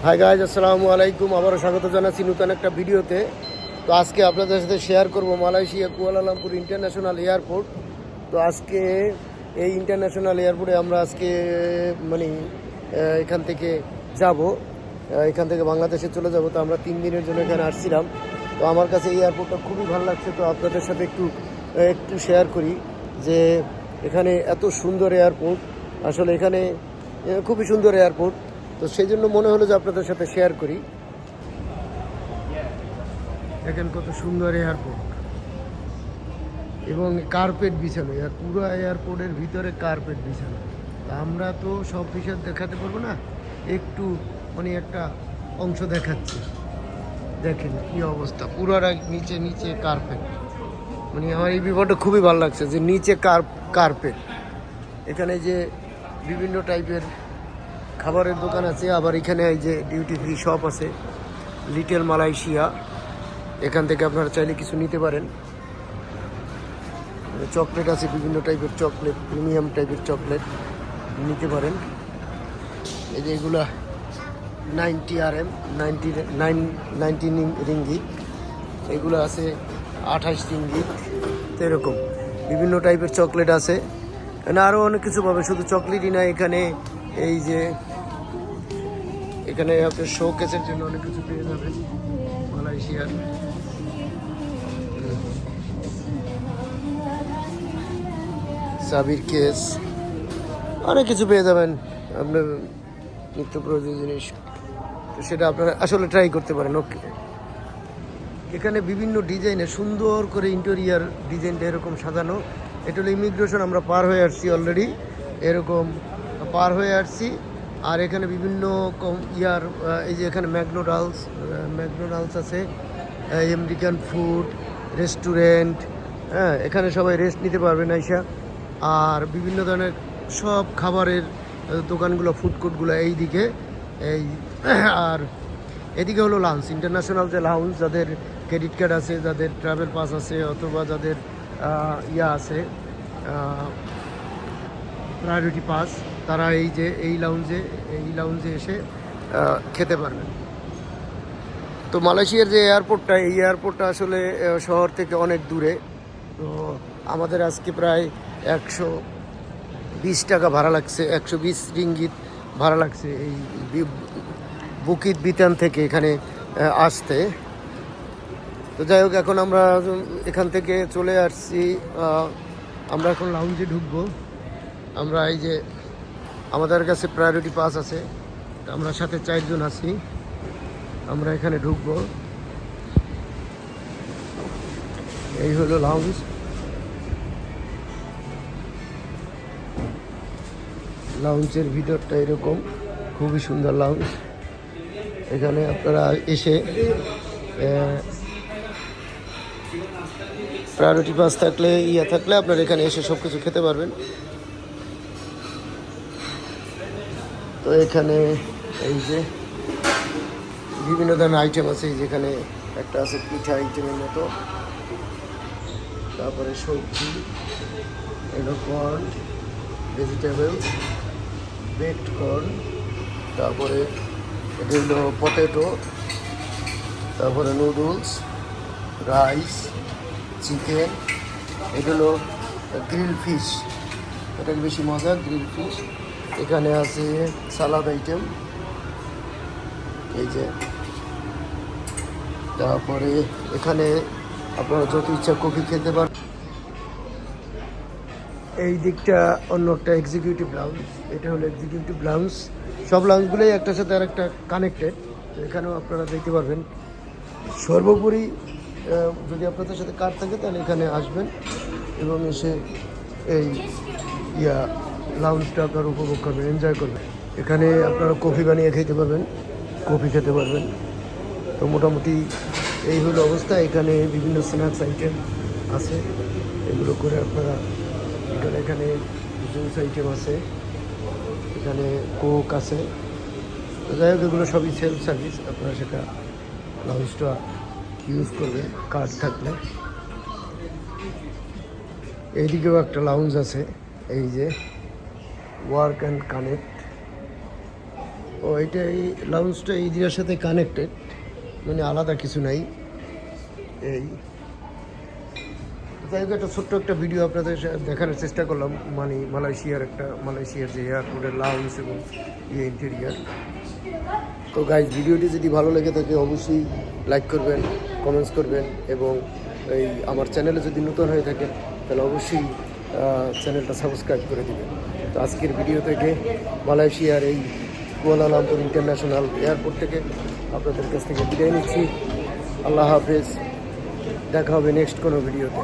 Hi guys, আসসালামু আলাইকুম। আবারও স্বাগত জানাচ্ছি নতুন একটা ভিডিওতে। তো আজকে আপনাদের সাথে শেয়ার করব মালয়েশিয়া কুয়ালালামপুর ইন্টারন্যাশনাল এয়ারপোর্ট। তো আজকে এই ইন্টারন্যাশনাল এয়ারপোর্টে আমরা আজকে মানে এখান থেকে যাব, এখান থেকে বাংলাদেশে চলে যাব। তো আমরা 3 দিনের জন্য এখানে আসছিলাম। তো আমার কাছে এই এয়ারপোর্টটা খুবই ভালো লাগছে। তো আপনাদের সাথে একটু শেয়ার করি যে এখানে এত সুন্দর এয়ারপোর্ট, আসলে এখানে খুবই সুন্দর এয়ারপোর্ট। তো সেই জন্য মনে হলো যে আপনাদের সাথে শেয়ার করি। দেখেন কত সুন্দর এয়ারপোর্ট এবং কার্পেট বিছানো, পুরো এয়ারপোর্টের ভিতরে কার্পেট বিছানো। আমরা তো সব বিষয় দেখাতে পারবো না, একটু মানে একটা অংশ দেখাচ্ছি। দেখেন কি অবস্থা, পুরোটা নিচে নিচে কার্পেট। মানে আমার এই ব্যাপারটা খুবই ভালো লাগছে যে নিচে কার্পেট। এখানে যে বিভিন্ন টাইপের খাবারের দোকান আছে, আবার এখানে এই যে ডিউটি ফ্রি শপ আছে, লিটল মালয়েশিয়া। এখান থেকে আপনারা চাইলে কিছু নিতে পারেন। চকলেট আছে, বিভিন্ন টাইপের চকলেট, প্রিমিয়াম টাইপের চকলেট নিতে পারেন। এই যে এগুলা 90 RM, 19 রিঙ্গিত। এগুলো আছে 28 রিঙ্গিত। তো এরকম বিভিন্ন টাইপের চকলেট আছে। এখানে আরও অনেক কিছু পাবে, শুধু চকলেটই না, এখানে এই যে এখানে আপনার শো কেসের জন্য অনেক কিছু পেয়ে যাবেন মালয়েশিয়ার। চাবির কেস, অনেক কিছু পেয়ে যাবেন আপনার নিত্য প্রয়োজনীয় জিনিস। তো সেটা আপনারা আসলে ট্রাই করতে পারেন। ওকে, এখানে বিভিন্ন ডিজাইনের সুন্দর করে ইন্টেরিয়ার ডিজাইনটা এরকম সাজানো। এটা হলো ইমিগ্রেশন, আমরা পার হয়ে আসছি অলরেডি, এরকম পার হয়ে আসছি। আর এখানে বিভিন্ন এই যে এখানে ম্যাকডোনাল্ডস আছে, আমেরিকান ফুড রেস্টুরেন্ট। হ্যাঁ, এখানে সবাই রেস্ট নিতে পারবেন আইসা। আর বিভিন্ন ধরনের সব খাবারের দোকানগুলো, ফুড কোর্টগুলো এই দিকে। এই আর এদিকে হলো লাউঞ্জ, ইন্টারন্যাশনাল যে লাউঞ্জ, যাদের ক্রেডিট কার্ড আছে, যাদের ট্রাভেল পাস আছে, অথবা যাদের আছে প্রায়োরিটি পাস, তারা এই লাউঞ্জে এসে খেতে পারবেন। তো মালয়েশিয়ার যে এয়ারপোর্টটা, এই এয়ারপোর্টটা আসলে শহর থেকে অনেক দূরে। তো আমাদের আজকে প্রায় 120 টাকা ভাড়া লাগছে, 120 রিঙ্গিত ভাড়া লাগছে এই বুকিত বিতান থেকে এখানে আসতে। তো যাই হোক, এখন আমরা এখান থেকে চলে আসছি। আমরা এখন লাউঞ্জে ঢুকবো। আমরা এই যে আমাদের কাছে প্রায়োরিটি পাস আছে, আমরা সাথে 4 জন আছি। আমরা এখানে ঢুকবো। এই হলো লাউঞ্জ। লাউঞ্জের ভিতরটা এরকম, খুবই সুন্দর লাউঞ্জ। এখানে আপনারা এসে প্রায়োরিটি পাস থাকলে থাকলে আপনারা এখানে এসে সব কিছু খেতে পারবেন। তো এখানে এই যে বিভিন্ন ধরনের আইটেম আছে, যেখানে একটা আছে পিঠা আইটেমের মতো, তারপরে সবজি, এগুলো কর্ন, ভেজিটেবলস, বেকড কর্ন, তারপরে এটা হলো পটেটো, তারপরে নুডলস, রাইস, চিকেন, এগুলো গ্রিল ফিশ, এটা বেশি মজা, গ্রিল ফিশ। এখানে আছে সালাদ আইটেম, এই যে। তারপরে এখানে আপনারা যত ইচ্ছা কফি খেতে পারেন। এই দিকটা অন্য একটা এক্সিকিউটিভ লাউঞ্জ, এটা হলো এক্সিকিউটিভ লাউঞ্জ। সব লাউঞ্জগুলোই একটার সাথে আর একটা কানেক্টেড, এখানেও আপনারা দেখতে পারবেন। সর্বোপরি যদি আপনাদের সাথে কার্ড থাকে তাহলে এখানে আসবেন এবং এসে এই লাউঞ্জটা আপনারা উপভোগ করবেন, এনজয় করবেন। এখানে আপনারা কফি বানিয়ে খেতে পারবেন, কফি খেতে পারবেন। তো মোটামুটি এই হলো অবস্থা। এখানে বিভিন্ন স্ন্যাক্স আইটেম আছে, এগুলো করে আপনারা এখানে জুস আইটেম আছে, এখানে কোক আছে। তো যাই হোক, এগুলো সবই সেলফ সার্ভিস, আপনারা সেটা লাউঞ্জটা ইউজ করবেন কার্ড থাকলে। এইদিকেও একটা লাউঞ্জ আছে, এই যে ওয়ার্ক অ্যান্ড কানেক্ট, ও এটা এই লাউঞ্জটা এই জায়গার সাথে কানেক্টেড, মানে আলাদা কিছু নাই। এই যাই হোক, একটা ছোট্ট একটা ভিডিও আপনাদের দেখানোর চেষ্টা করলাম, মানে মালয়েশিয়ার যে এয়ারপোর্টের লাউঞ্জ এবং ইন্টেরিয়ার। তো গাইজ, ভিডিওটি যদি ভালো লেগে থাকে অবশ্যই লাইক করবেন, কমেন্টস করবেন, এবং এই আমার চ্যানেলে যদি নতুন হয়ে থাকেন তাহলে অবশ্যই চ্যানেলটা সাবস্ক্রাইব করে দেবেন। তো আজকের ভিডিও থেকে মালয়েশিয়ার এই কুয়ালালামপুর ইন্টারন্যাশনাল এয়ারপোর্ট থেকে আপনাদের কাছ থেকে বিদায় নিচ্ছি। আল্লাহ হাফেজ, দেখা হবে নেক্সট কোনো ভিডিওতে।